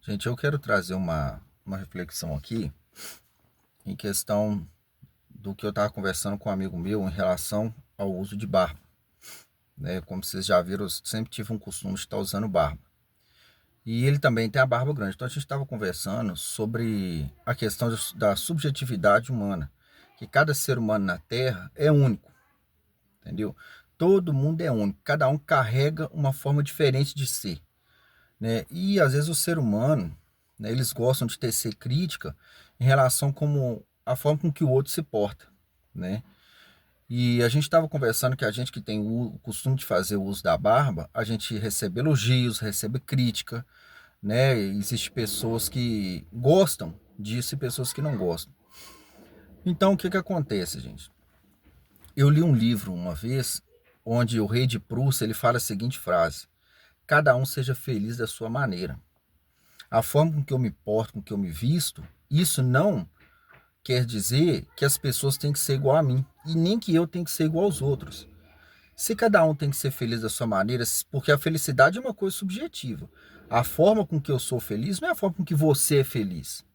Gente, eu quero trazer uma reflexão aqui em questão do que eu estava conversando com um amigo meu em relação ao uso de barba. Né? Como vocês já viram, eu sempre tive um costume de estar usando barba. E ele também tem a barba grande. Então a gente estava conversando sobre a questão da subjetividade humana. Que cada ser humano na Terra é único, entendeu? Todo mundo é único. Cada um carrega uma forma diferente de ser. Né? E às vezes o ser humano, né, eles gostam de tecer crítica em relação como a forma com que o outro se porta, né? E a gente estava conversando que a gente que tem o costume de fazer o uso da barba, a gente recebe elogios, recebe crítica, né? Existem pessoas que gostam disso e pessoas que não gostam. Então o que que acontece, gente? Eu li um livro uma vez onde o rei de Prússia ele fala a seguinte frase: cada um seja feliz da sua maneira. A forma com que eu me porto, com que eu me visto, isso não quer dizer que as pessoas têm que ser igual a mim e nem que eu tenho que ser igual aos outros. Se cada um tem que ser feliz da sua maneira, porque a felicidade é uma coisa subjetiva. A forma com que eu sou feliz não é a forma com que você é feliz.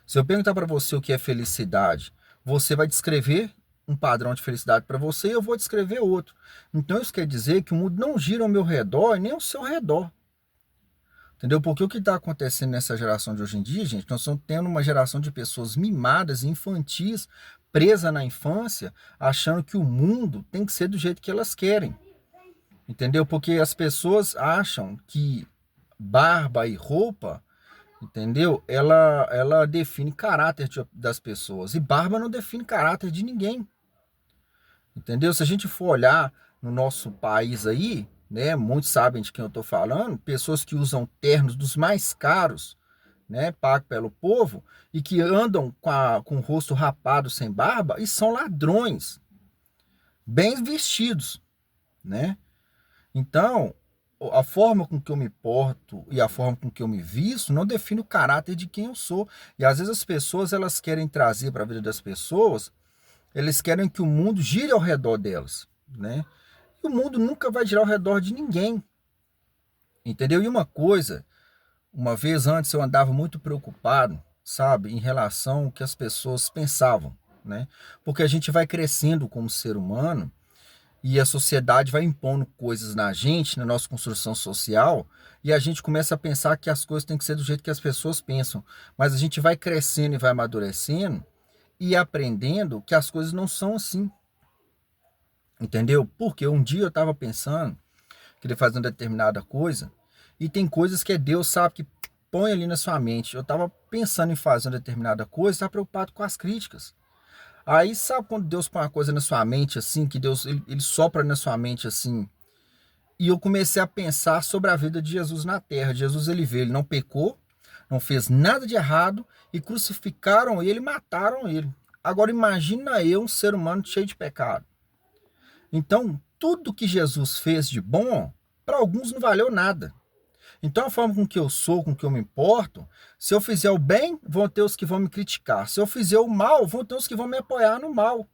Se eu perguntar para você o que é felicidade, você vai descrever um padrão de felicidade para você e eu vou descrever outro. Então isso quer dizer que o mundo não gira ao meu redor e nem ao seu redor. Entendeu? Porque o que está acontecendo nessa geração de hoje em dia, gente, nós estamos tendo uma geração de pessoas mimadas, infantis, presas na infância, achando que o mundo tem que ser do jeito que elas querem. Entendeu? Porque as pessoas acham que barba e roupa, entendeu? Ela define caráter das pessoas. E barba não define caráter de ninguém. Entendeu? Se a gente for olhar no nosso país aí, né, muitos sabem de quem eu estou falando, pessoas que usam ternos dos mais caros, né, pago pelo povo, e que andam com o rosto rapado sem barba e são ladrões, bem vestidos, né? Então, a forma com que eu me porto e a forma com que eu me visto não define o caráter de quem eu sou. E às vezes as pessoas elas querem trazer para a vida das pessoas, eles querem que o mundo gire ao redor delas, né? E o mundo nunca vai girar ao redor de ninguém, entendeu? E uma coisa, uma vez antes eu andava muito preocupado, sabe, em relação ao que as pessoas pensavam, né? Porque a gente vai crescendo como ser humano e a sociedade vai impondo coisas na gente, na nossa construção social, e a gente começa a pensar que as coisas têm que ser do jeito que as pessoas pensam. Mas a gente vai crescendo e vai amadurecendo e aprendendo que as coisas não são assim, entendeu? Porque um dia eu estava pensando querer fazer uma determinada coisa, e tem coisas que é Deus, sabe, que põe ali na sua mente. Eu estava pensando em fazer uma determinada coisa, estava preocupado com as críticas. Aí, sabe quando Deus põe uma coisa na sua mente, assim, que Deus, ele sopra na sua mente, assim, e eu comecei a pensar sobre a vida de Jesus na terra. Jesus, ele veio, ele não pecou, não fez nada de errado, e crucificaram ele, mataram ele. Agora, imagina eu, um ser humano cheio de pecado. Então, tudo que Jesus fez de bom, para alguns não valeu nada. Então, a forma com que eu sou, com que eu me importo, se eu fizer o bem, vão ter os que vão me criticar. Se eu fizer o mal, vão ter os que vão me apoiar no mal.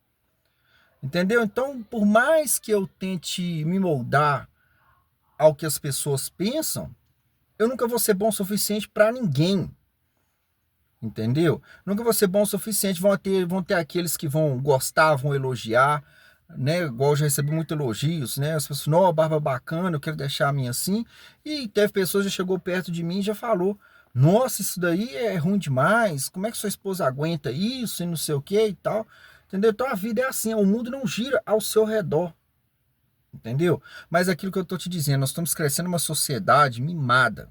Entendeu? Então, por mais que eu tente me moldar ao que as pessoas pensam, eu nunca vou ser bom o suficiente para ninguém. Entendeu? Nunca vou ser bom o suficiente. Vão ter aqueles que vão gostar, vão elogiar, né? Igual eu já recebi muitos elogios, né? As pessoas, não, barba bacana, eu quero deixar a minha assim. E teve pessoas que já chegou perto de mim e já falou: nossa, isso daí é ruim demais. Como é que sua esposa aguenta isso e não sei o que e tal? Entendeu? Então a vida é assim, o mundo não gira ao seu redor. Entendeu? Mas aquilo que eu tô te dizendo, nós estamos crescendo uma sociedade mimada.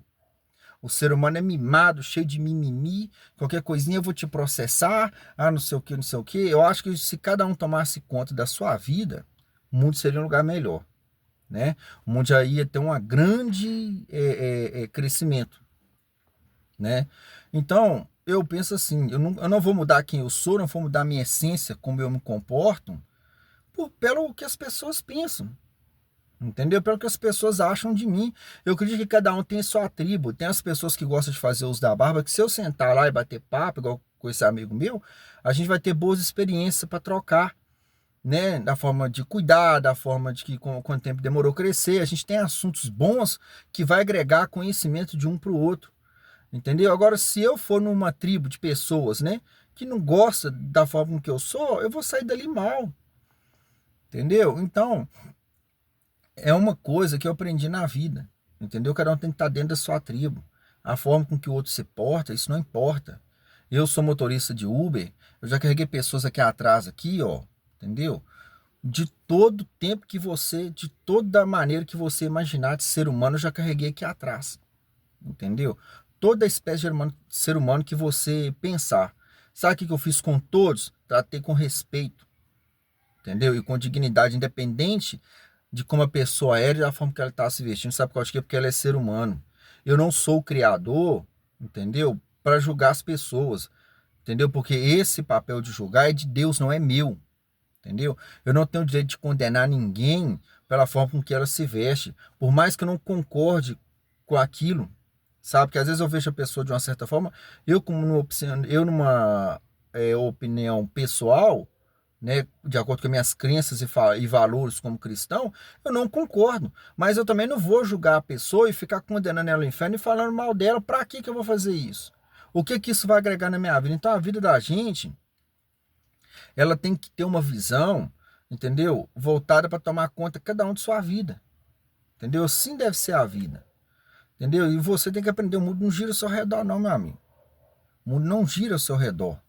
O ser humano é mimado, cheio de mimimi. Qualquer coisinha eu vou te processar. Ah, não sei o que, não sei o que. Eu acho que se cada um tomasse conta da sua vida, o mundo seria um lugar melhor, né? O mundo já ia ter um grande crescimento, né? Então, eu penso assim, eu não vou mudar quem eu sou, não vou mudar minha essência, como eu me comporto, pelo que as pessoas pensam. Entendeu? Pelo que as pessoas acham de mim. Eu acredito que cada um tem sua tribo. Tem as pessoas que gostam de fazer uso da barba, que se eu sentar lá e bater papo, igual com esse amigo meu, a gente vai ter boas experiências para trocar, né? Da forma de cuidar, da forma de que quanto tempo demorou crescer. A gente tem assuntos bons que vai agregar conhecimento de um para o outro. Entendeu? Agora, se eu for numa tribo de pessoas, né, que não gosta da forma que eu sou, eu vou sair dali mal. Entendeu? Então, é uma coisa que eu aprendi na vida. Entendeu? Cada um tem que estar dentro da sua tribo. A forma com que o outro se porta, isso não importa. Eu sou motorista de Uber, eu já carreguei pessoas aqui atrás, aqui, ó. Entendeu? De todo tempo que você, de toda maneira que você imaginar de ser humano, eu já carreguei aqui atrás. Entendeu? Toda espécie de ser humano que você pensar. Sabe o que eu fiz com todos? Tratei com respeito, entendeu? E com dignidade, independente de como a pessoa era e da forma que ela está se vestindo. Sabe por quê? Porque ela é ser humano. Eu não sou o criador, entendeu? Para julgar as pessoas, entendeu? Porque esse papel de julgar é de Deus, não é meu, entendeu? Eu não tenho o direito de condenar ninguém pela forma com que ela se veste, por mais que eu não concorde com aquilo, sabe? Porque às vezes eu vejo a pessoa de uma certa forma, eu numa opinião pessoal, né, de acordo com minhas crenças e valores como cristão, eu não concordo. Mas eu também não vou julgar a pessoa e ficar condenando ela ao inferno e falando mal dela. Para que eu vou fazer isso? O que que isso vai agregar na minha vida? Então a vida da gente, ela tem que ter uma visão, entendeu? Voltada para tomar conta cada um de sua vida. Entendeu? Assim deve ser a vida. Entendeu? E você tem que aprender, o mundo não gira ao seu redor não, meu amigo. O mundo não gira ao seu redor.